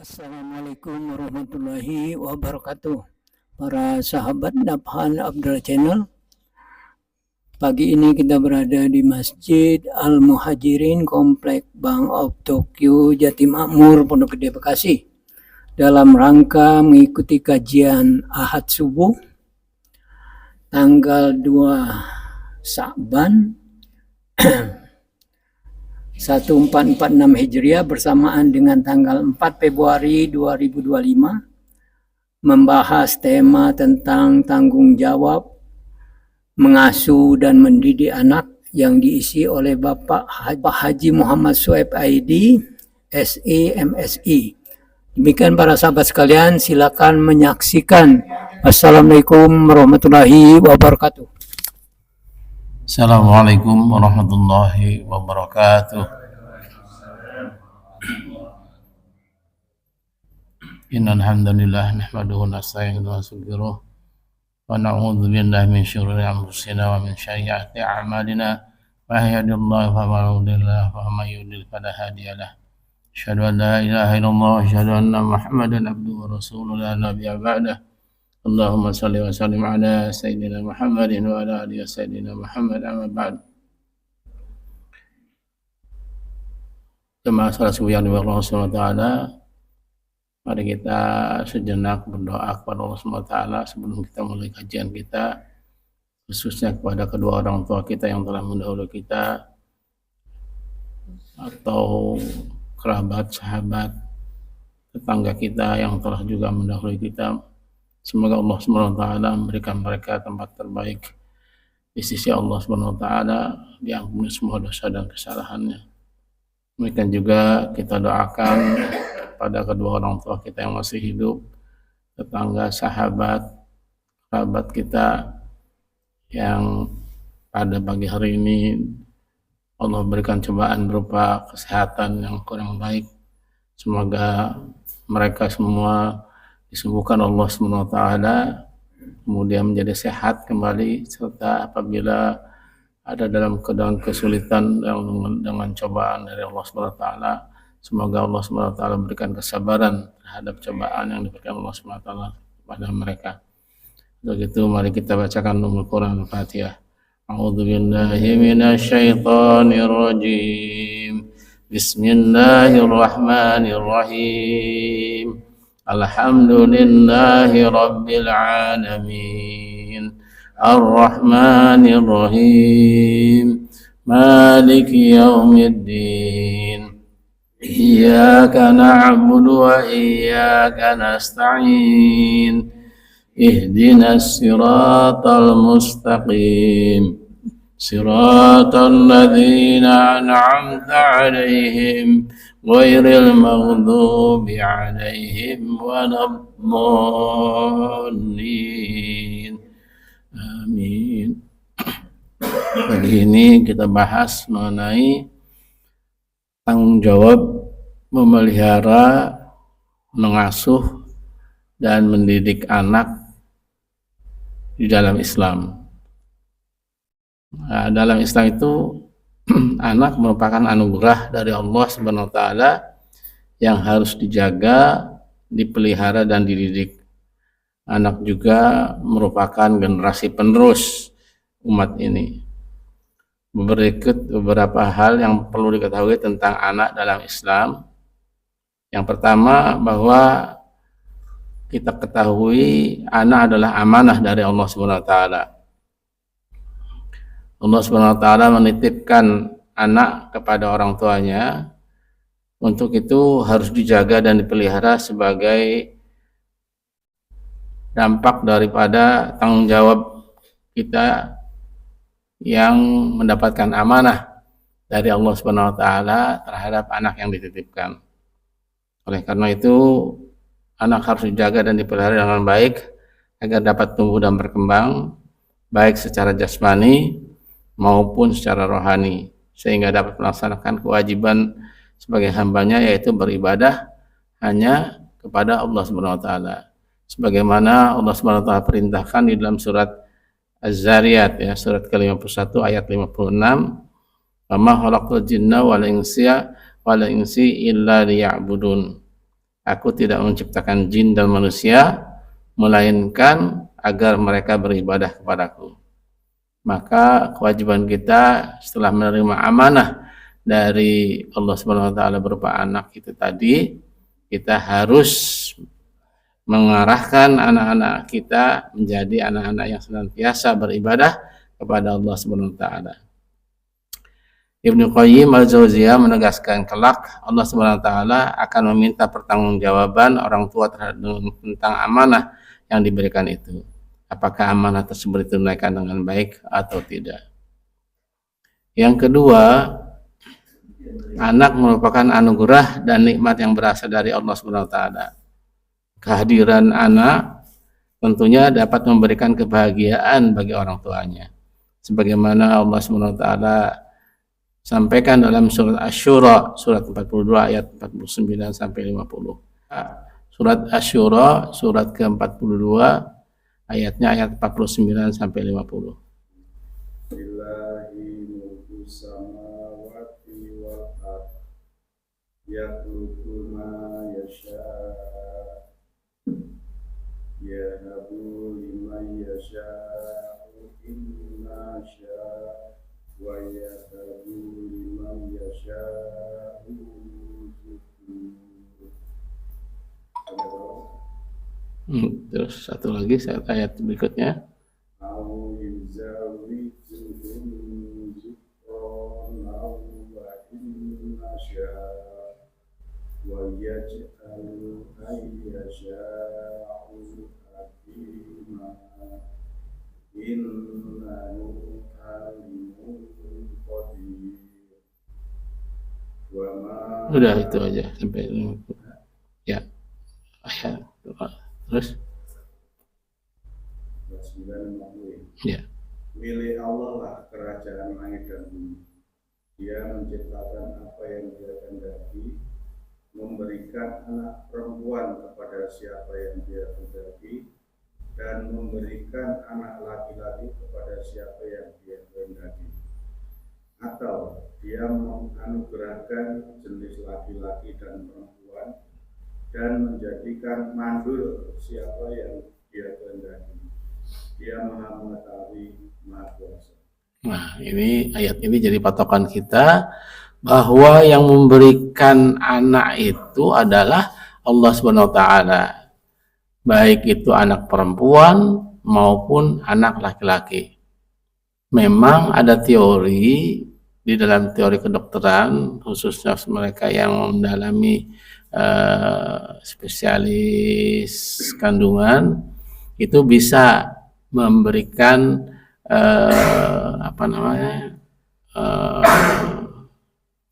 Assalamualaikum warahmatullahi wabarakatuh. Para sahabat Nabhan Abdullah Channel, pagi ini kita berada di Masjid Al-Muhajirin Komplek Bank of Tokyo Jatimukmur Pondok Gede Bekasi dalam rangka mengikuti kajian Ahad subuh tanggal 2 Sa'ban 1446 Hijriah bersamaan dengan tanggal 4 Februari 2025 membahas tema tentang tanggung jawab mengasuh dan mendidik anak yang diisi oleh Bapak Haji Muhammad Shuaib ID, SE, MSI. Demikian para sahabat sekalian, silakan menyaksikan. Assalamualaikum warahmatullahi wabarakatuh. Assalamualaikum warahmatullahi wabarakatuh. Innal hamdalillah nahmaduhu wa nasta'inuhu wa nastaghfiruh wa na'udzu billahi min shururi anfusina wa min sayyiati a'malina may yahdihillahu fala mudilla lahu wa may yudlil fala hadiya lahu. Asyhadu an la ilaha illallah wa asyhadu anna Muhammadan abduhu wa rasuluhu la nabiyya ba'dahu. Allahumma salli wa sallim ala sayyidina Muhammadin wa ala alihi sayyidina Muhammad amma ba'd. Jemaah salat subuh yang dimuliakan Allah Subhanahu wa taala, mari kita sejenak berdoa kepada Allah Subhanahu wa taala sebelum kita mulai kajian kita, khususnya kepada kedua orang tua kita yang telah mendahului kita atau kerabat, sahabat, tetangga kita yang telah juga mendahului kita. Semoga Allah Subhanahu wa taala memberikan mereka tempat terbaik di sisi Allah Subhanahu wa taala, diampuni semua dosa dan kesalahannya. Demikian juga kita doakan pada kedua orang tua kita yang masih hidup, tetangga, sahabat, kerabat kita yang pada pagi hari ini Allah berikan cobaan berupa kesehatan yang kurang baik. Semoga mereka semua disembuhkan Allah SWT, kemudian menjadi sehat kembali, serta apabila ada dalam keadaan kesulitan dengan cobaan dari Allah SWT, semoga Allah SWT berikan kesabaran terhadap cobaan yang diberikan Allah SWT kepada mereka. Untuk itu mari kita bacakan Ummul Quran Al-Fatihah. A'udzu billahi minasyaitonir rajim. Bismillahirrahmanirrahim. Alhamdulillahi Rabbil Alamin, Ar-Rahmanir Rahim, Maliki Yawmiddin, Iyyaka na'budu wa iyyaka nasta'in, Ihdinas siratal mustaqim, Siratal ladzina an'amta 'alaihim ghairil maghdubi 'alaihim waladdallin. Amin. Pagi ini kita bahas mengenai tanggung jawab memelihara, mengasuh dan mendidik anak di dalam Islam. Nah, dalam Islam itu anak merupakan anugerah dari Allah Subhanahu wa taala yang harus dijaga, dipelihara dan dididik. Anak juga merupakan generasi penerus umat ini. Berikut beberapa hal yang perlu diketahui tentang anak dalam Islam. Yang pertama, bahwa kita ketahui anak adalah amanah dari Allah Subhanahu wa taala. Allah Subhanahu wa taala menitipkan anak kepada orang tuanya, untuk itu harus dijaga dan dipelihara sebagai dampak daripada tanggung jawab kita yang mendapatkan amanah dari Allah Subhanahu wa taala terhadap anak yang dititipkan. Oleh karena itu, anak harus dijaga dan dipelihara dengan baik agar dapat tumbuh dan berkembang baik secara jasmani maupun secara rohani, sehingga dapat melaksanakan kewajiban sebagai hambanya, yaitu beribadah hanya kepada Allah Subhanahu wa taala, sebagaimana Allah Subhanahu wa taala perintahkan di dalam surat Az-Zariyat, ya, surat ke-51 ayat 56, "Wa ma khalaqtul jinna wal insa illa liya'budun." Aku tidak menciptakan jin dan manusia melainkan agar mereka beribadah kepadaku. Maka kewajiban kita setelah menerima amanah dari Allah Subhanahu wa taala berupa anak itu tadi, kita harus mengarahkan anak-anak kita menjadi anak-anak yang senantiasa beribadah kepada Allah Subhanahu wa taala. Ibnu Qayyim al-Jauziyah menegaskan kelak Allah Subhanahu wa taala akan meminta pertanggungjawaban orang tua tentang amanah yang diberikan itu. Apakah amanah tersebut ditunaikan dengan baik atau tidak. Yang kedua, anak merupakan anugerah dan nikmat yang berasal dari Allah Subhanahu wa taala. Kehadiran anak tentunya dapat memberikan kebahagiaan bagi orang tuanya. Sebagaimana Allah Subhanahu wa taala sampaikan dalam surat Asy-Syura surat 42 ayat 49 sampai 50. Surat Asy-Syura surat ke-42 ayatnya ayat 49 sampai 50. Billahi mulku samawati wal ardh yakhluqu ma yasha yahabu liman yasha'u inna sya' wa yahabu liman yasha'u Terus satu lagi ayat berikutnya. au yuzawijuhum dzikran au wa inna sya' wa yaj'alu ayyasha'u aqima innahu alimun qadir wa ma Udah itu aja sampai 50. Ya. Terus 950. ya. Milik Allah lah kerajaan langit dan bumi. Dia menciptakan apa yang Dia kehendaki, memberikan anak perempuan kepada siapa yang Dia kehendaki, dan memberikan anak laki-laki kepada siapa yang Dia kehendaki. Atau Dia menganugerahkan jenis laki-laki dan perempuan dan menjadikan mandul siapa yang Dia kehendaki. Dia Maha Mengetahui, Maha Kuasa. Nah, ini ayat ini jadi patokan kita bahwa yang memberikan anak itu adalah Allah Subhanahu wa taala. Baik itu anak perempuan maupun anak laki-laki. Memang ada teori di dalam teori kedokteran, khususnya mereka yang mendalami spesialis kandungan, itu bisa memberikan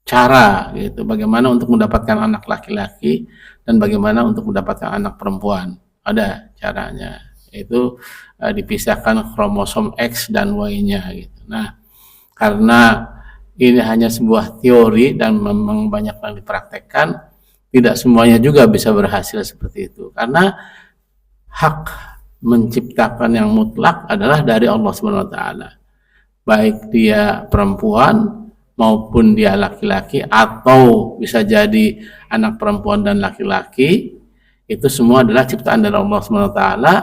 cara gitu bagaimana untuk mendapatkan anak laki-laki dan bagaimana untuk mendapatkan anak perempuan. Ada caranya, itu dipisahkan kromosom X dan Y-nya gitu. Nah, karena ini hanya sebuah teori dan memang banyak yang dipraktekkan, tidak semuanya juga bisa berhasil seperti itu, karena hak menciptakan yang mutlak adalah dari Allah Subhanahu wa taala. Baik dia perempuan maupun dia laki-laki, atau bisa jadi anak perempuan dan laki-laki, itu semua adalah ciptaan dari Allah Subhanahu wa taala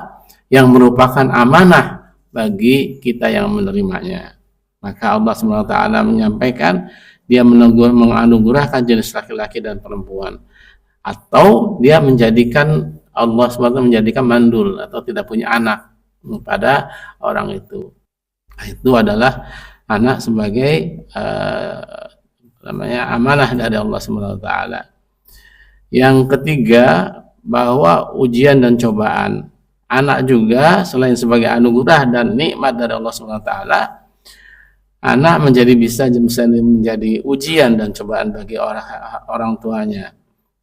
yang merupakan amanah bagi kita yang menerimanya. Maka Allah Subhanahu wa taala menyampaikan Dia menganugerahkan jenis laki-laki dan perempuan, atau Dia menjadikan Allah SWT menjadikan mandul atau tidak punya anak pada orang itu. Itu adalah anak sebagai amanah dari Allah SWT. Yang ketiga, bahwa ujian dan cobaan. Anak juga selain sebagai anugerah dan nikmat dari Allah SWT, anak bisa menjadi ujian dan cobaan bagi orang tuanya.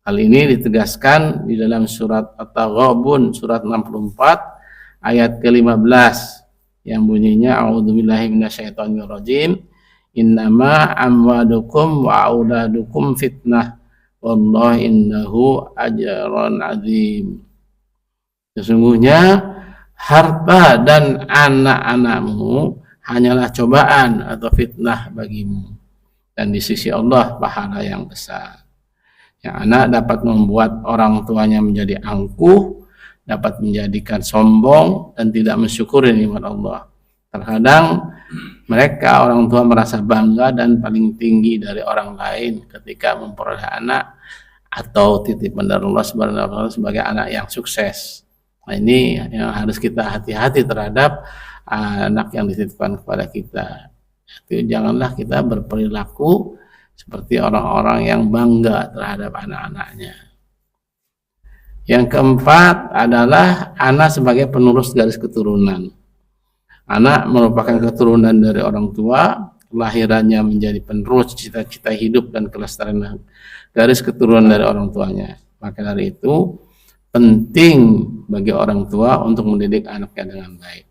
Hal ini ditegaskan di dalam surat At-Taghabun surat 64 ayat ke-15 yang bunyinya a'udzubillahi minasyaitonirrajim innama amwalukum wa auladukum fitnah wallahu innahu ajrun azim. Sesungguhnya harta dan anak-anakmu hanyalah cobaan atau fitnah bagimu, dan di sisi Allah pahala yang besar. Ya, anak dapat membuat orang tuanya menjadi angkuh, dapat menjadikan sombong dan tidak mensyukuri nikmat Allah. Terkadang mereka orang tua merasa bangga dan paling tinggi dari orang lain ketika memperoleh anak atau titipan dari Allah Subhanahu wa taala sebagai anak yang sukses. Nah, ini yang harus kita hati-hati terhadap anak yang dititipkan kepada kita. Jadi, janganlah kita berperilaku seperti orang-orang yang bangga terhadap anak-anaknya. Yang keempat adalah anak sebagai penerus garis keturunan. Anak merupakan keturunan dari orang tua, kelahirannya menjadi penerus cita-cita hidup dan kelestarian garis keturunan dari orang tuanya. Maka dari itu penting bagi orang tua untuk mendidik anaknya dengan baik.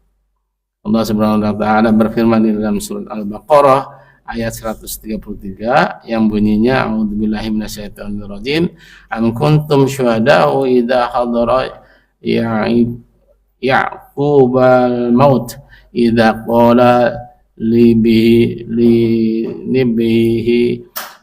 Allah Subhanahu wa taala berfirman di dalam surat Al-Baqarah ayat 133 yang bunyinya a'udzubillahi minasyaitonirrajim am kuntum syuhada'u idza hadara ya'qubal maut idza qala li nibihi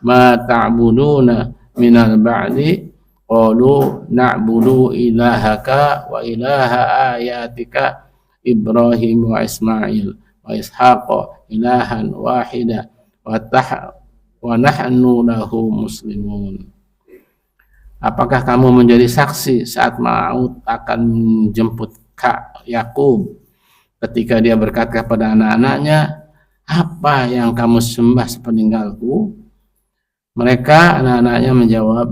ma ta'buduna minal ba'di qalu na'budu ilahaka wa ilaha ayatika Ibrahim wa Ismail wa Ishaq ilahan wahida wa nahnu lahu muslimun. Apakah kamu menjadi saksi saat maut akan menjemput Yakub ketika dia berkata kepada anak-anaknya, apa yang kamu sembah sepeninggalku? Mereka anak-anaknya menjawab,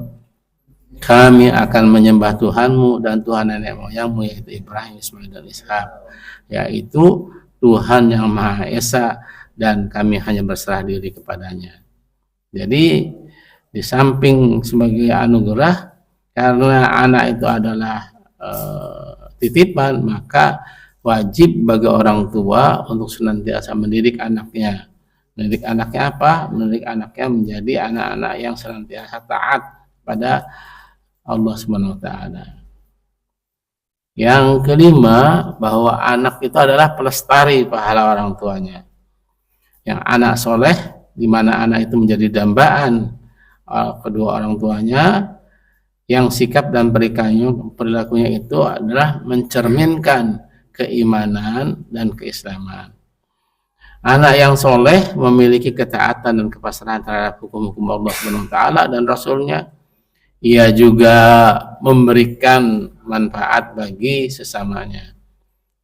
kami akan menyembah Tuhanmu dan Tuhan nenek moyangmu yaitu Ibrahim, Ismail dan Ishak, yaitu Tuhan yang Maha Esa dan kami hanya berserah diri kepadanya. Jadi di samping sebagai anugerah karena anak itu adalah titipan, maka wajib bagi orang tua untuk senantiasa mendidik anaknya. Mendidik anaknya apa? Mendidik anaknya menjadi anak-anak yang senantiasa taat pada Allah Subhanahu wa taala. Yang kelima, bahwa anak itu adalah pelestari pahala orang tuanya. Yang anak soleh, di mana anak itu menjadi dambaan kedua orang tuanya, yang sikap dan perilakunya itu adalah mencerminkan keimanan dan keislaman. Anak yang soleh memiliki ketaatan dan kepasrahan terhadap hukum-hukum Allah Subhanahu wa taala dan Rasulnya. Ia juga memberikan manfaat bagi sesamanya.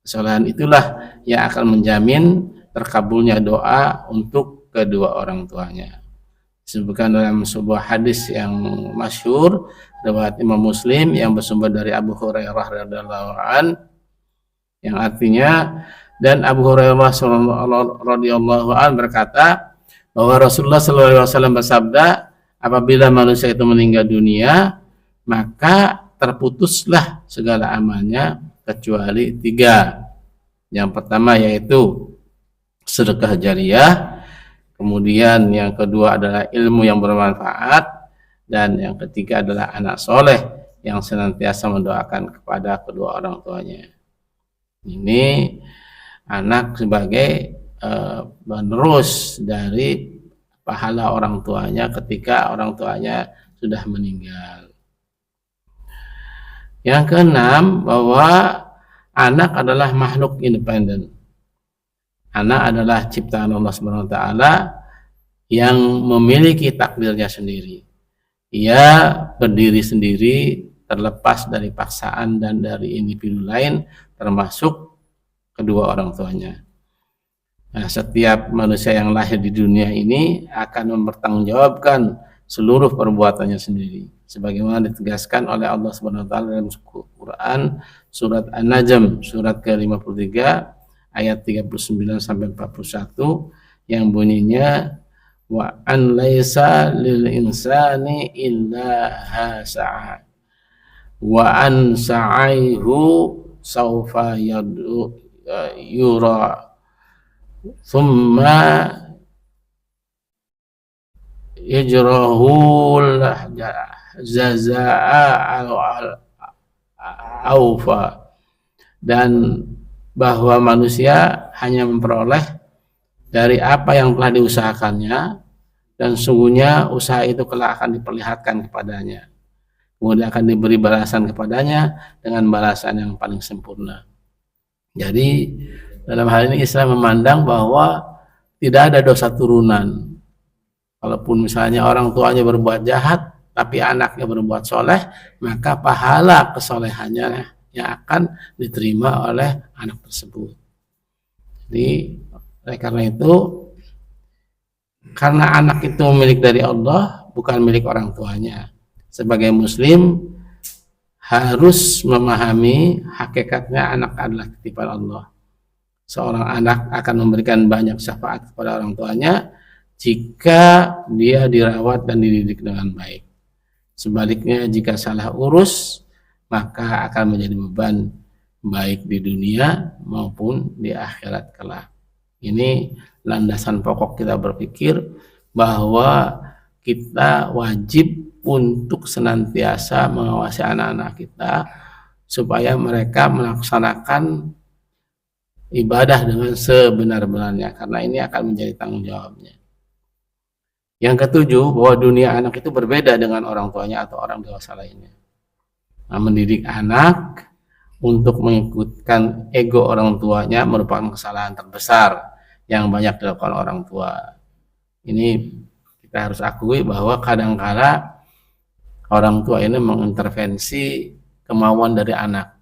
Kesolehan itulah yang akan menjamin terkabulnya doa untuk kedua orang tuanya. Disebutkan dalam sebuah hadis yang masyhur riwayat Imam Muslim yang bersumber dari Abu Hurairah radhiyallahu an, yang artinya, dan Abu Hurairah radhiyallahu an berkata bahwa Rasulullah sallallahu alaihi wasallam bersabda, apabila manusia itu meninggal dunia, maka terputuslah segala amalnya kecuali 3. Yang pertama yaitu sedekah jariyah, kemudian yang kedua adalah ilmu yang bermanfaat, dan yang ketiga adalah anak soleh yang senantiasa mendoakan kepada kedua orang tuanya. Ini anak sebagai penerus dari pahala orang tuanya ketika orang tuanya sudah meninggal. Yang keenam, bahwa anak adalah makhluk independen. Anak adalah ciptaan Allah Subhanahu wa taala yang memiliki takdirnya sendiri. Ia berdiri sendiri, terlepas dari paksaan dan dari individu lain, termasuk kedua orang tuanya. Nah, setiap manusia yang lahir di dunia ini akan mempertanggungjawabkan seluruh perbuatannya sendiri, sebagaimana ditegaskan oleh Allah Subhanahu wa taala dalam Quran surat An-Najm surat ke-53 ayat 39 sampai 41 yang bunyinya wa an laisa lil insani illa hasa'a wa an sa'ihu saufa yura thumma yajrahul jazaa aufa, dan bahwa manusia hanya memperoleh dari apa yang telah diusahakannya, dan sungguhnya usaha itu kelak akan diperlihatkan kepadanya. Kemudian akan diberi balasan kepadanya dengan balasan yang paling sempurna. Jadi dalam hal ini Islam memandang bahwa tidak ada dosa turunan. Walaupun misalnya orang tuanya berbuat jahat, tapi anaknya berbuat soleh, maka pahala kesolehannya yang akan diterima oleh anak tersebut. Jadi oleh karena itu, karena anak itu milik dari Allah, bukan milik orang tuanya. Sebagai muslim harus memahami hakikatnya anak adalah titipan Allah. Seorang anak akan memberikan banyak syafaat kepada orang tuanya jika dia dirawat dan dididik dengan baik. Sebaliknya jika salah urus, maka akan menjadi beban baik di dunia maupun di akhirat kelak. Ini landasan pokok kita berpikir bahwa kita wajib untuk senantiasa mengawasi anak-anak kita supaya mereka melaksanakan ibadah dengan sebenar-benarnya, karena ini akan menjadi tanggung jawabnya. Yang ketujuh, bahwa dunia anak itu berbeda dengan orang tuanya atau orang dewasa lainnya. Nah, mendidik anak untuk mengikutkan ego orang tuanya merupakan kesalahan terbesar yang banyak dilakukan orang tua. Ini kita harus akui bahwa kadang-kala orang tua ini mengintervensi kemauan dari anak.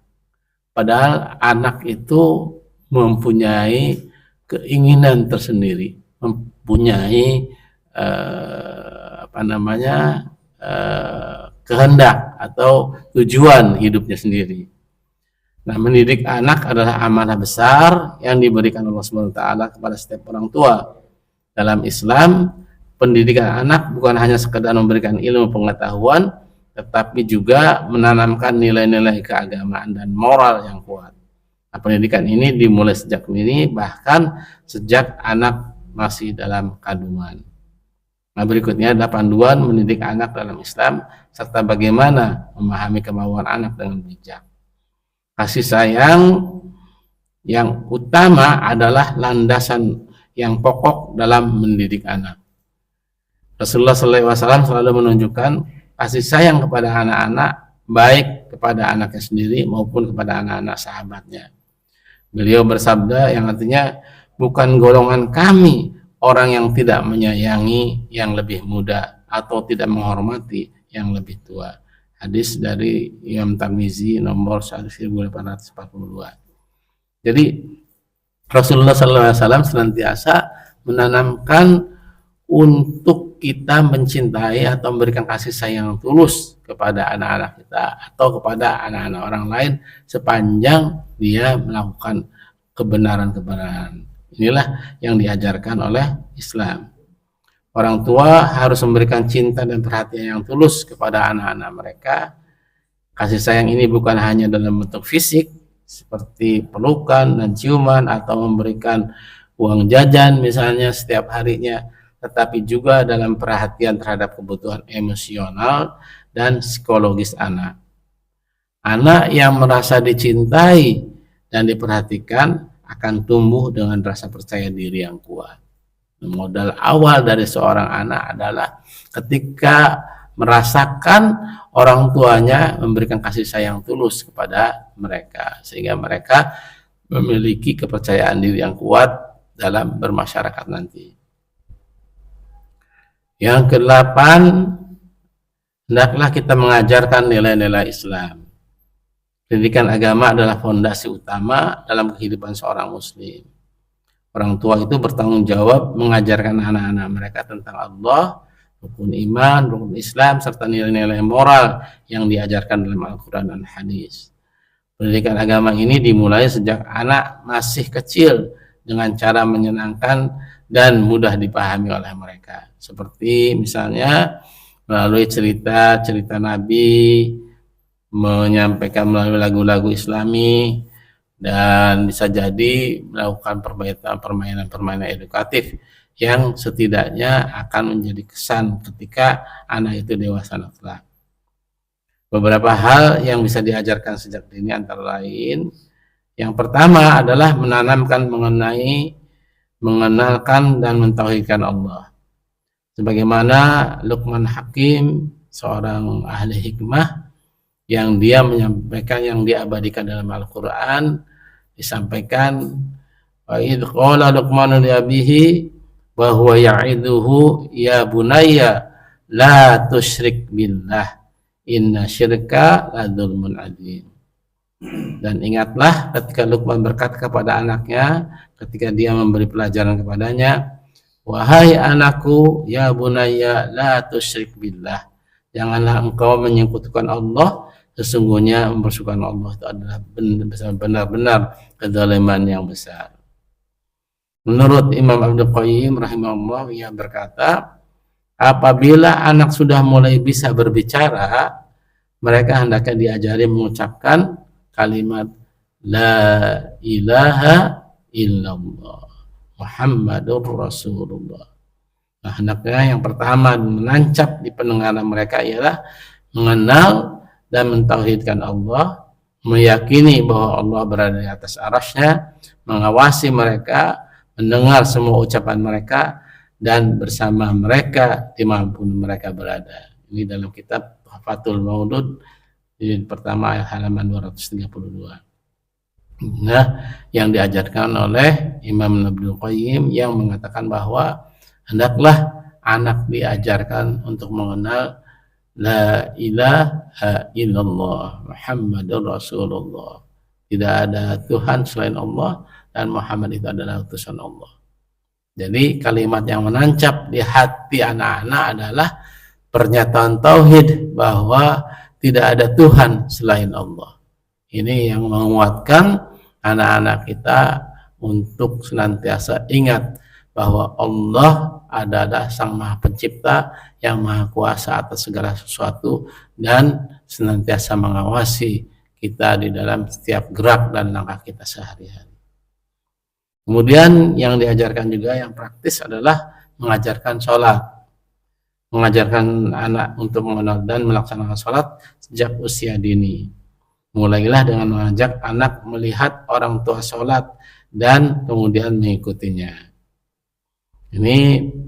Padahal anak itu mempunyai keinginan tersendiri, mempunyai kehendak atau tujuan hidupnya sendiri. Nah, mendidik anak adalah amanah besar yang diberikan Allah SWT kepada setiap orang tua. Dalam Islam, pendidikan anak bukan hanya sekedar memberikan ilmu pengetahuan, tetapi juga menanamkan nilai-nilai keagamaan dan moral yang kuat. Nah, pendidikan ini dimulai sejak dini, bahkan sejak anak masih dalam kandungan. Nah, berikutnya ada panduan mendidik anak dalam Islam serta bagaimana memahami kemauan anak dengan bijak. Kasih sayang yang utama adalah landasan yang pokok dalam mendidik anak. Rasulullah SAW selalu menunjukkan kasih sayang kepada anak-anak, baik kepada anaknya sendiri maupun kepada anak-anak sahabatnya. Beliau bersabda yang artinya, bukan golongan kami orang yang tidak menyayangi yang lebih muda atau tidak menghormati yang lebih tua. Hadis dari Imam Tirmizi nomor 1842. Jadi Rasulullah SAW senantiasa menanamkan untuk kita mencintai atau memberikan kasih sayang tulus kepada anak-anak kita atau kepada anak-anak orang lain sepanjang dia melakukan kebenaran-kebenaran. Inilah yang diajarkan oleh Islam. Orang tua harus memberikan cinta dan perhatian yang tulus kepada anak-anak mereka. Kasih sayang ini bukan hanya dalam bentuk fisik seperti pelukan dan ciuman atau memberikan uang jajan misalnya setiap harinya, tetapi juga dalam perhatian terhadap kebutuhan emosional dan psikologis anak. Anak yang merasa dicintai dan diperhatikan akan tumbuh dengan rasa percaya diri yang kuat. Modal awal dari seorang anak adalah ketika merasakan orang tuanya memberikan kasih sayang tulus kepada mereka, sehingga mereka memiliki kepercayaan diri yang kuat dalam bermasyarakat nanti. Yang kedelapan, hendaklah kita mengajarkan nilai-nilai Islam. Pendidikan agama adalah fondasi utama dalam kehidupan seorang muslim. Orang tua itu bertanggung jawab mengajarkan anak-anak mereka tentang Allah, rukun iman, rukun Islam, serta nilai-nilai moral yang diajarkan dalam Al-Quran dan Hadis. Pendidikan agama ini dimulai sejak anak masih kecil dengan cara menyenangkan dan mudah dipahami oleh mereka. Seperti misalnya melalui cerita-cerita Nabi, menyampaikan melalui lagu-lagu Islami, dan bisa jadi melakukan permainan-permainan edukatif yang setidaknya akan menjadi kesan ketika anak itu dewasa kelak. Beberapa hal yang bisa diajarkan sejak dini antara lain, yang pertama adalah menanamkan mengenalkan dan mentauhidkan Allah. Sebagaimana Luqman Hakim, seorang ahli hikmah, yang dia menyampaikan, yang diabadikan dalam Al-Quran, disampaikan, wa idh qala Luqmanu li abihi wa huwa ya'iduhu ya bunayya la tusyrik billah inna syirka la dzulmun adzim. Dan ingatlah ketika Luqman berkata kepada anaknya ketika dia memberi pelajaran kepadanya, wahai anakku, ya bunayya la tusyrik billah, janganlah engkau menyekutukan Allah, sesungguhnya mempersekutukan Allah itu adalah benar-benar kezaliman yang besar. Menurut Imam Abdul Qayyim rahimahullah, ia berkata, apabila anak sudah mulai bisa berbicara, mereka hendaknya diajari mengucapkan kalimat la ilaha illallah Muhammadur Rasulullah. Nah, hendaknya yang pertama menancap di pendengaran mereka ialah mengenal dan mentauhidkan Allah, meyakini bahwa Allah berada di atas arasy-Nya, mengawasi mereka, mendengar semua ucapan mereka, dan bersama mereka dimanapun mereka berada. Ini dalam kitab Fathul Maudud jilid pertama halaman 232. Nah, yang diajarkan oleh Imam Abdul Qayyim yang mengatakan bahwa hendaklah anak diajarkan untuk mengenal la ilaha illallah Muhammadur Rasulullah. Tidak ada Tuhan selain Allah dan Muhammad itu adalah utusan Allah. Jadi kalimat yang menancap di hati anak-anak adalah pernyataan tauhid bahwa tidak ada Tuhan selain Allah. Ini yang menguatkan anak-anak kita untuk senantiasa ingat bahwa Allah adalah Sang Maha Pencipta yang Maha Kuasa atas segala sesuatu dan senantiasa mengawasi kita di dalam setiap gerak dan langkah kita sehari-hari. Kemudian yang diajarkan juga yang praktis adalah mengajarkan sholat, mengajarkan anak untuk mengenal dan melaksanakan sholat sejak usia dini. Mulailah dengan mengajak anak melihat orang tua sholat dan kemudian mengikutinya. Ini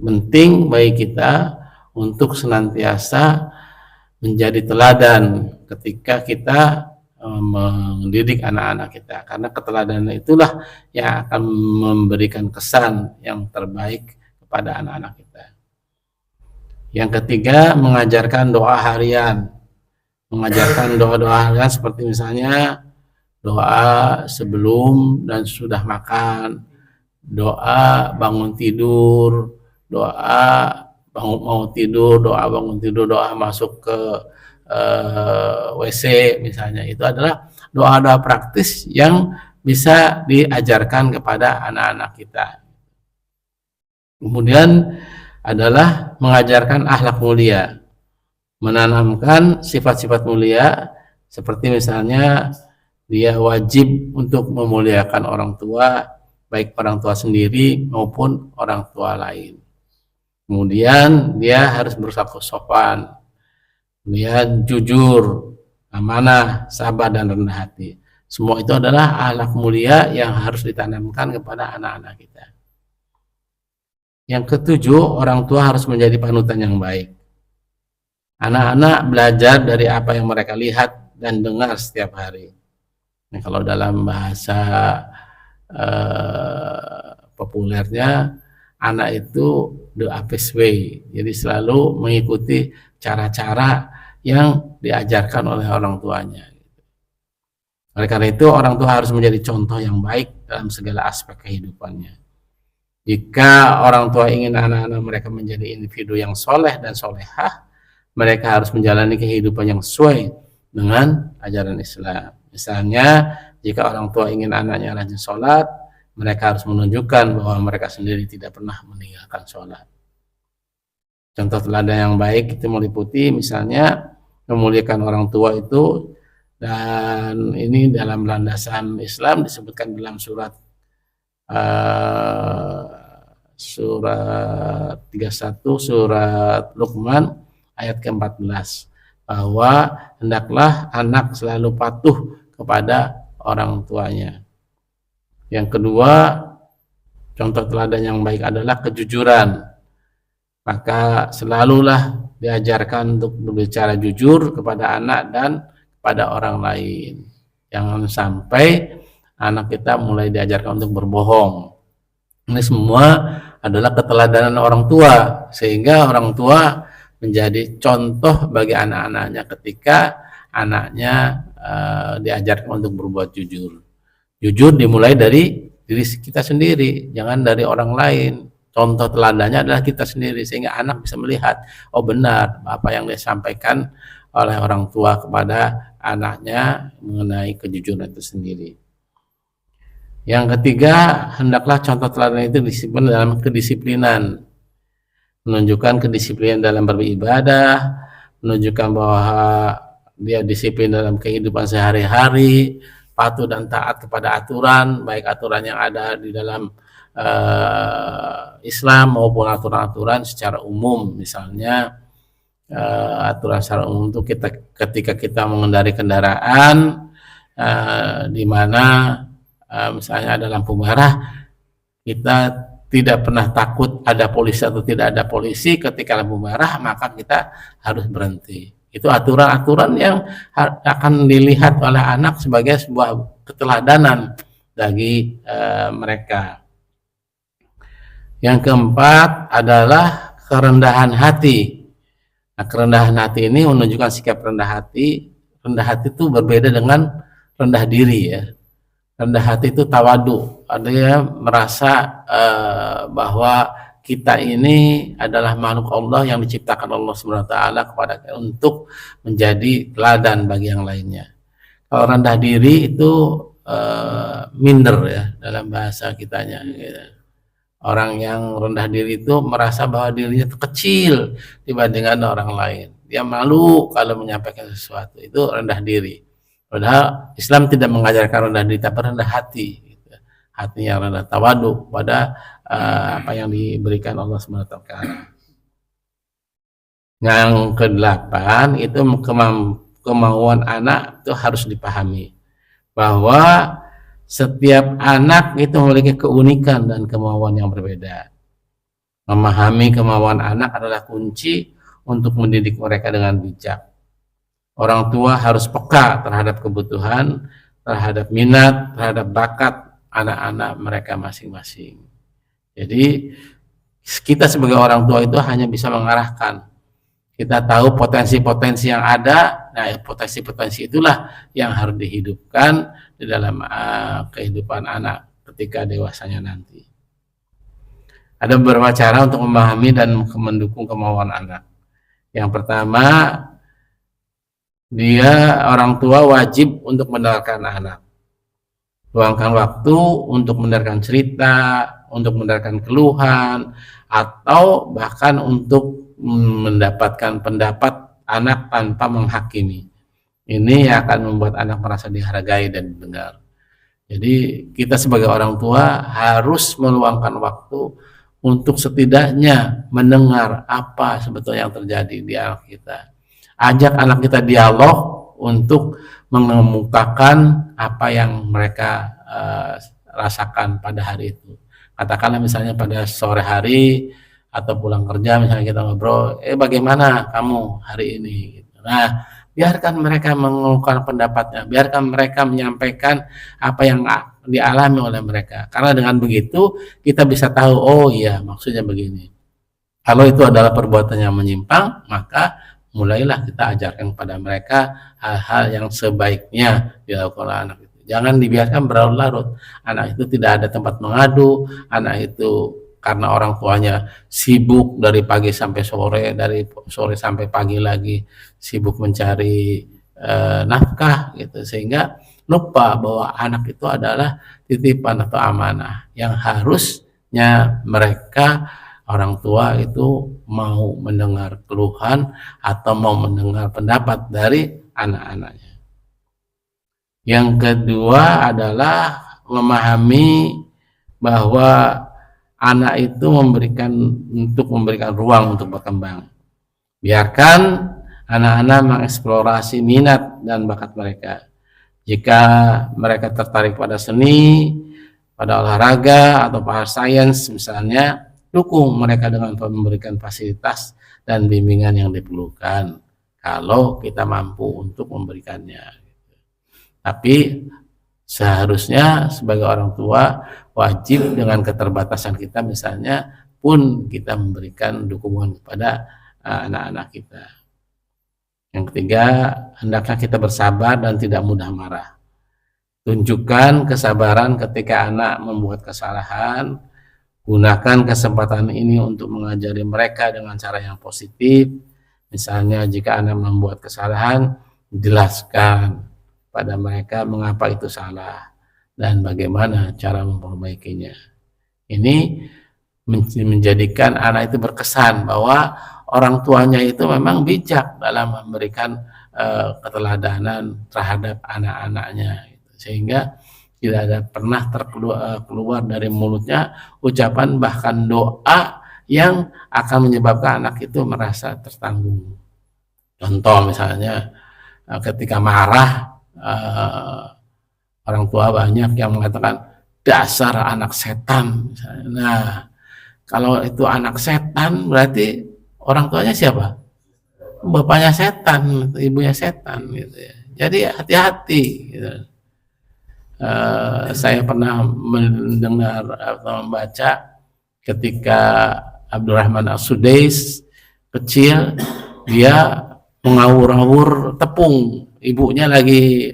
penting bagi kita untuk senantiasa menjadi teladan ketika kita mendidik anak-anak kita, karena keteladanan itulah yang akan memberikan kesan yang terbaik kepada anak-anak kita. Yang ketiga, mengajarkan doa harian. Mengajarkan doa-doa harian seperti misalnya doa sebelum dan sudah makan, doa bangun tidur, doa bangun mau tidur, doa bangun tidur, doa masuk ke WC misalnya. Itu adalah doa-doa praktis yang bisa diajarkan kepada anak-anak kita. Kemudian adalah mengajarkan akhlak mulia, menanamkan sifat-sifat mulia seperti misalnya dia wajib untuk memuliakan orang tua, baik orang tua sendiri maupun orang tua lain. Kemudian dia harus bersikap sopan, dia jujur, amanah, sabar, dan rendah hati. Semua itu adalah akhlak mulia yang harus ditanamkan kepada anak-anak kita. Yang ketujuh, orang tua harus menjadi panutan yang baik. Anak-anak belajar dari apa yang mereka lihat dan dengar setiap hari. Nah, kalau dalam bahasa populernya, anak itu the apes way. Jadi selalu mengikuti cara-cara yang diajarkan oleh orang tuanya. Oleh karena itu, orang tua harus menjadi contoh yang baik dalam segala aspek kehidupannya. Jika orang tua ingin anak-anak mereka menjadi individu yang soleh dan solehah, mereka harus menjalani kehidupan yang sesuai dengan ajaran Islam. Misalnya, jika orang tua ingin anaknya rajin sholat, mereka harus menunjukkan bahwa mereka sendiri tidak pernah meninggalkan sholat. Contoh teladan yang baik itu meliputi misalnya memuliakan orang tua itu, dan ini dalam landasan Islam disebutkan dalam surat 31 surat Luqman ayat ke-14, bahwa hendaklah anak selalu patuh kepada orang tuanya. Yang kedua, contoh teladan yang baik adalah kejujuran. Maka selalulah diajarkan untuk berbicara jujur kepada anak dan kepada orang lain. Jangan sampai anak kita mulai diajarkan untuk berbohong. Ini semua adalah keteladanan orang tua, sehingga orang tua menjadi contoh bagi anak-anaknya ketika anaknya diajarkan untuk berbuat jujur. Jujur dimulai dari diri kita sendiri, jangan dari orang lain. Contoh teladannya adalah kita sendiri, sehingga anak bisa melihat, oh benar apa yang disampaikan oleh orang tua kepada anaknya mengenai kejujuran itu sendiri. Yang ketiga, hendaklah contoh teladan itu disiplin dalam kedisiplinan, menunjukkan kedisiplinan dalam beribadah, menunjukkan bahwa dia disiplin dalam kehidupan sehari-hari, patuh dan taat kepada aturan, baik aturan yang ada di dalam Islam maupun aturan-aturan secara umum. Misalnya aturan secara umum itu ketika kita mengendarai kendaraan di mana misalnya ada lampu merah, kita tidak pernah takut ada polisi atau tidak ada polisi. Ketika lampu merah maka kita harus berhenti. Itu aturan-aturan yang akan dilihat oleh anak sebagai sebuah keteladanan bagi mereka. Yang keempat adalah kerendahan hati. Nah, kerendahan hati ini menunjukkan sikap rendah hati. Rendah hati itu berbeda dengan rendah diri ya. Rendah hati itu tawadu. Dia merasa bahwa kita ini adalah makhluk Allah yang diciptakan Allah SWT kepada untuk menjadi teladan bagi yang lainnya. Kalau rendah diri itu minder ya dalam bahasa kitanya. Gitu. Orang yang rendah diri itu merasa bahwa dirinya itu kecil dibandingkan orang lain. Dia malu kalau menyampaikan sesuatu, itu rendah diri. Padahal Islam tidak mengajarkan rendah diri, tapi rendah hati. Gitu. Hati yang rendah, tawadu pada apa yang diberikan Allah SWT. Yang kedelapan itu kemauan anak itu harus dipahami bahwa setiap anak itu memiliki keunikan dan kemauan yang berbeda. Memahami kemauan anak adalah kunci untuk mendidik mereka dengan bijak. Orang tua harus peka terhadap kebutuhan, terhadap minat, terhadap bakat anak-anak mereka masing-masing. Jadi kita sebagai orang tua itu hanya bisa mengarahkan. Kita tahu potensi-potensi yang ada, nah potensi-potensi itulah yang harus dihidupkan di dalam kehidupan anak ketika dewasanya nanti. Ada beberapa cara untuk memahami dan mendukung kemauan anak. Yang pertama, orang tua wajib untuk mendengarkan anak. Luangkan waktu untuk mendengarkan cerita, untuk mendengarkan keluhan, atau bahkan untuk mendapatkan pendapat anak tanpa menghakimi. Ini akan membuat anak merasa dihargai dan didengar. Jadi kita sebagai orang tua harus meluangkan waktu untuk setidaknya mendengar apa sebetulnya yang terjadi di anak kita. Ajak anak kita dialog untuk mengemukakan apa yang mereka rasakan pada hari itu. Katakanlah misalnya pada sore hari atau pulang kerja misalnya kita ngobrol, bagaimana kamu hari ini? Nah, biarkan mereka mengeluarkan pendapatnya, biarkan mereka menyampaikan apa yang dialami oleh mereka. Karena dengan begitu kita bisa tahu, oh iya maksudnya begini. Kalau itu adalah perbuatan yang menyimpang, maka mulailah kita ajarkan kepada mereka hal-hal yang sebaiknya dilakukan oleh anak itu. Jangan dibiarkan berlarut-larut. Anak itu tidak ada tempat mengadu, anak itu karena orang tuanya sibuk dari pagi sampai sore, dari sore sampai pagi lagi sibuk mencari nafkah gitu, sehingga lupa bahwa anak itu adalah titipan atau amanah yang harusnya mereka orang tua itu mau mendengar keluhan atau mau mendengar pendapat dari anak-anaknya. Yang kedua adalah memahami bahwa anak itu memberikan ruang untuk berkembang. Biarkan anak-anak mengeksplorasi minat dan bakat mereka. Jika mereka tertarik pada seni, pada olahraga atau pada sains misalnya, dukung mereka dengan memberikan fasilitas dan bimbingan yang diperlukan kalau kita mampu untuk memberikannya. Tapi seharusnya sebagai orang tua wajib dengan keterbatasan kita misalnya pun kita memberikan dukungan kepada anak-anak kita. Yang ketiga, hendaknya kita bersabar dan tidak mudah marah. Tunjukkan kesabaran ketika anak membuat kesalahan. Gunakan kesempatan ini untuk mengajari mereka dengan cara yang positif. Misalnya jika anak membuat kesalahan, jelaskan pada mereka mengapa itu salah dan bagaimana cara memperbaikinya. Ini menjadikan anak itu berkesan bahwa orang tuanya itu memang bijak dalam memberikan keteladanan terhadap anak-anaknya, sehingga tidak ada pernah keluar dari mulutnya ucapan bahkan doa yang akan menyebabkan anak itu merasa tertanggung. Contoh misalnya ketika marah, orang tua banyak yang mengatakan dasar anak setan misalnya. Nah, kalau itu anak setan berarti orang tuanya siapa? Bapaknya setan, ibunya setan gitu ya. Jadi hati-hati gitu. Saya pernah mendengar atau membaca ketika Abdurrahman As-Sudais kecil, dia mengawur-awur tepung, ibunya lagi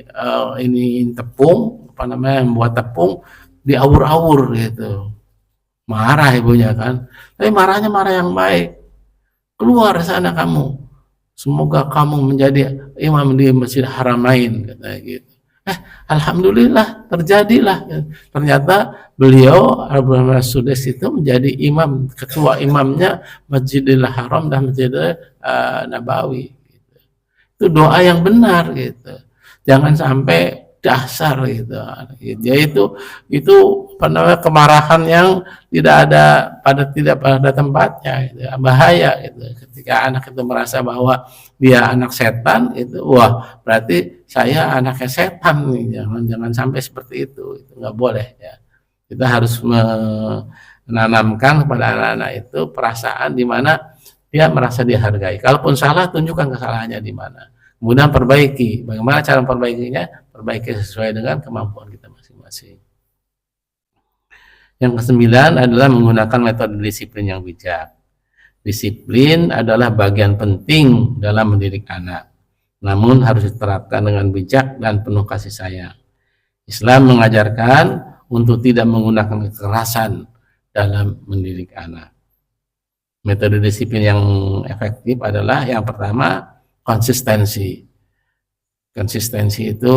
ini tepung, membuat tepung, diawur-awur gitu, marah ibunya kan, tapi marahnya marah yang baik, keluar sana kamu, semoga kamu menjadi imam di Masjid Haramain, katanya gitu. Alhamdulillah terjadilah. Ternyata beliau Abdurrahman As-Sudais itu menjadi imam, ketua imamnya Masjidil Haram dan Masjidil Nabawi. Gitu. Itu doa yang benar gitu. Jangan sampai dasar gitu. Ya itu kemarahan yang tidak pada tempatnya, gitu. Bahaya gitu. Ketika anak itu merasa bahwa dia anak setan, itu wah berarti saya anaknya setan nih. Jangan sampai seperti itu nggak boleh ya. Kita harus menanamkan kepada anak-anak itu perasaan di mana dia merasa dihargai. Kalaupun salah, tunjukkan kesalahannya di mana. Kemudian perbaiki. Bagaimana cara memperbaikinya? Perbaiki sesuai dengan kemampuan kita masing-masing. Yang kesembilan adalah menggunakan metode disiplin yang bijak. Disiplin adalah bagian penting dalam mendidik anak, namun harus diterapkan dengan bijak dan penuh kasih sayang. Islam mengajarkan untuk tidak menggunakan kekerasan dalam mendidik anak. Metode disiplin yang efektif adalah yang pertama, konsistensi. Konsistensi itu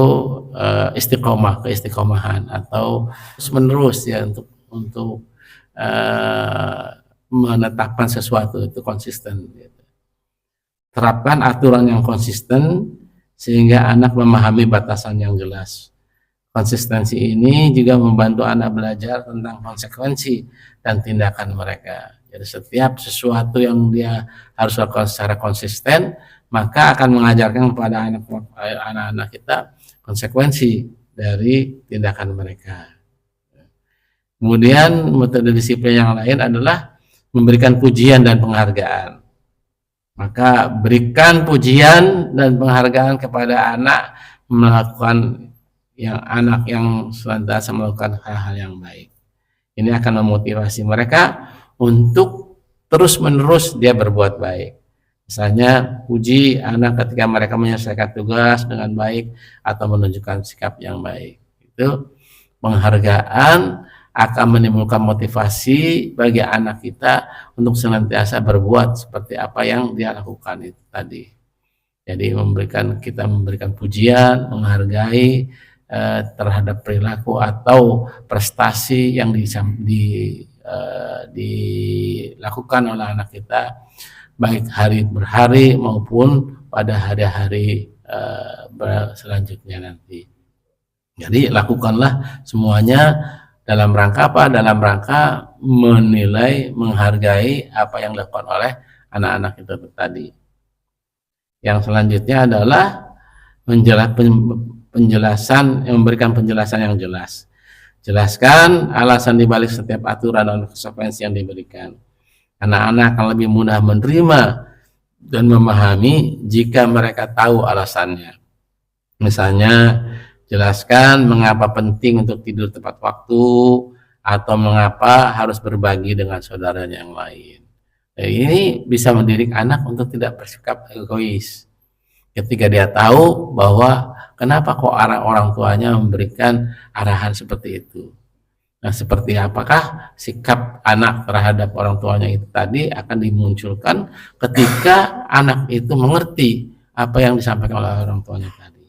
istiqomah, keistiqomahan atau terus-menerus ya untuk menetapkan sesuatu itu konsisten. Terapkan aturan yang konsisten sehingga anak memahami batasan yang jelas. Konsistensi ini juga membantu anak belajar tentang konsekuensi dan tindakan mereka. Jadi setiap sesuatu yang dia harus lakukan secara konsisten, maka akan mengajarkan kepada anak-anak kita konsekuensi dari tindakan mereka. Kemudian metode disiplin yang lain adalah memberikan pujian dan penghargaan. Maka berikan pujian dan penghargaan kepada anak anak yang senantiasa melakukan hal-hal yang baik. Ini akan memotivasi mereka untuk terus-menerus dia berbuat baik. Misalnya puji anak ketika mereka menyelesaikan tugas dengan baik atau menunjukkan sikap yang baik. Itu penghargaan akan menimbulkan motivasi bagi anak kita untuk senantiasa berbuat seperti apa yang dia lakukan itu tadi. Jadi kita memberikan pujian, menghargai terhadap perilaku atau prestasi yang dilakukan oleh anak kita, baik hari berhari maupun pada hari-hari selanjutnya nanti. Jadi lakukanlah semuanya dalam rangka apa? Dalam rangka menilai, menghargai apa yang dilakukan oleh anak-anak itu tadi. Yang selanjutnya adalah memberikan penjelasan yang jelas. Jelaskan alasan dibalik setiap aturan dan konsekuensi yang diberikan. Anak-anak akan lebih mudah menerima dan memahami jika mereka tahu alasannya. Misalnya, jelaskan mengapa penting untuk tidur tepat waktu atau mengapa harus berbagi dengan saudara yang lain. Nah, ini bisa mendidik anak untuk tidak bersikap egois. Ketika dia tahu bahwa kenapa kok orang tuanya memberikan arahan seperti itu. Nah, seperti apakah sikap anak terhadap orang tuanya itu tadi akan dimunculkan ketika anak itu mengerti apa yang disampaikan oleh orang tuanya tadi.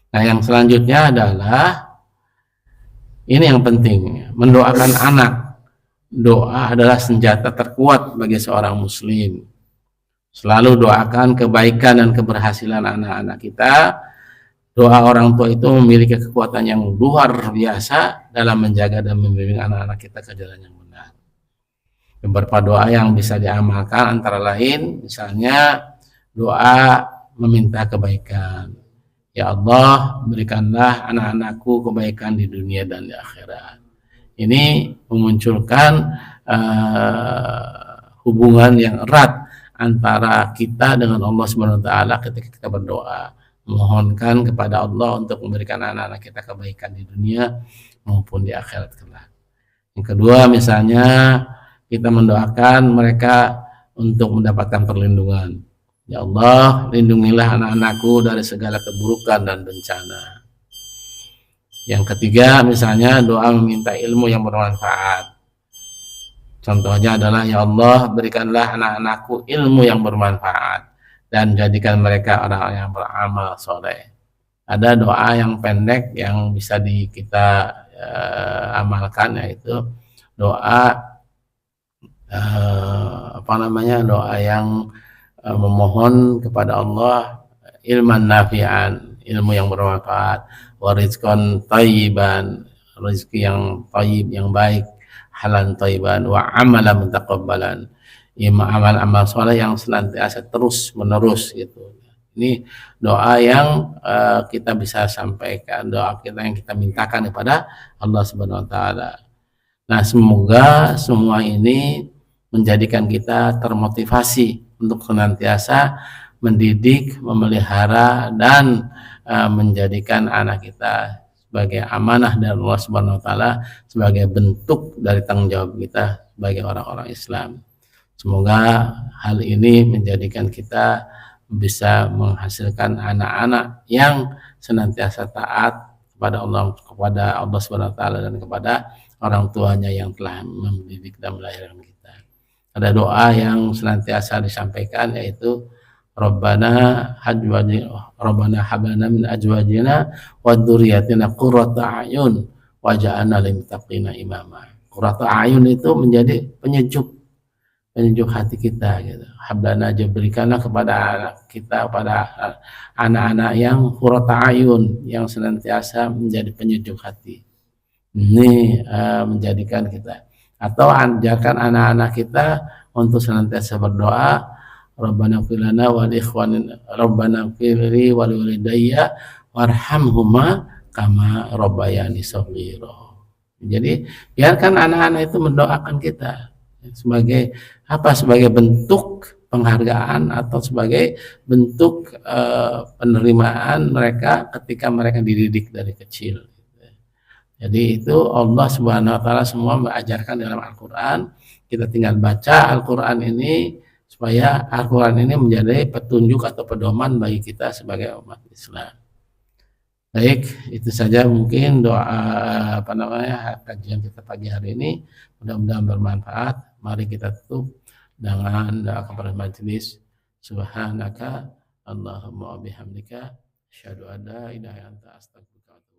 Nah, yang selanjutnya adalah ini yang penting, mendoakan anak. Doa adalah senjata terkuat bagi seorang muslim. Selalu doakan kebaikan dan keberhasilan anak-anak kita. Doa orang tua itu memiliki kekuatan yang luar biasa dalam menjaga dan membimbing anak-anak kita ke jalan yang benar. Beberapa doa yang bisa diamalkan antara lain, misalnya doa meminta kebaikan. Ya Allah, berikanlah anak-anakku kebaikan di dunia dan di akhirat. Ini memunculkan hubungan yang erat antara kita dengan Allah Subhanahu wa taala ketika kita berdoa, memohonkan kepada Allah untuk memberikan anak-anak kita kebaikan di dunia maupun di akhirat kelak. Yang kedua, misalnya kita mendoakan mereka untuk mendapatkan perlindungan. Ya Allah, lindungilah anak-anakku dari segala keburukan dan bencana. Yang ketiga, misalnya doa meminta ilmu yang bermanfaat. Contohnya adalah, ya Allah, berikanlah anak-anakku ilmu yang bermanfaat dan jadikan mereka orang yang beramal soleh. Ada doa yang pendek yang bisa kita amalkan, yaitu doa doa yang memohon kepada Allah ilman nafi'an, ilmu yang bermanfaat, wa rizqan thayyiban, rezeki yang thayyib, yang baik, halan thayyiban, wa amalan mutaqabbalan, amal-amal soleh yang senantiasa terus menerus gitu. Ini doa yang kita bisa sampaikan, doa kita yang kita mintakan kepada Allah Subhanahu wa taala. Nah, semoga semua ini menjadikan kita termotivasi untuk senantiasa mendidik, memelihara, dan menjadikan anak kita sebagai amanah dari Allah Subhanahu wa taala, sebagai bentuk dari tanggung jawab kita sebagai orang-orang Islam. Semoga hal ini menjadikan kita bisa menghasilkan anak-anak yang senantiasa taat kepada Allah Subhanahu wa taala dan kepada orang tuanya yang telah mendidik dan melahirkan kita. Ada doa yang senantiasa disampaikan, yaitu Rabbana hablana min azwajina wa dzurriyyatina qurrata a'yun waj'alna lil muttaqina imama. Qurrata a'yun itu menjadi penyejuk hati kita gitu. Hablana, berikanlah kepada anak kita, pada anak-anak yang qurrata a'yun, yang senantiasa menjadi penyejuk hati. Ini menjadikan kita, atau ajarkan anak-anak kita untuk senantiasa berdoa, Rabbana ighfir lana wa li ikhwanina, Rabbana ighfir li wa li walidayya warhamhuma kama rabbayani shaghira. Jadi biarkan anak-anak itu mendoakan kita sebagai apa? Sebagai bentuk penghargaan atau sebagai bentuk penerimaan mereka ketika mereka dididik dari kecil. Jadi itu Allah Subhanahu wa taala semua mengajarkan dalam Al-Qur'an. Kita tinggal baca Al-Qur'an ini supaya Al-Qur'an ini menjadi petunjuk atau pedoman bagi kita sebagai umat Islam. Baik, itu saja mungkin doa kajian kita pagi hari ini. Mudah-mudahan bermanfaat. Mari kita tutup dengan doa kepada majelis. Subhanaka Allahumma wa bihamdika asyhadu an la ilaha illa anta astaghfiruka wa atubu ilaik.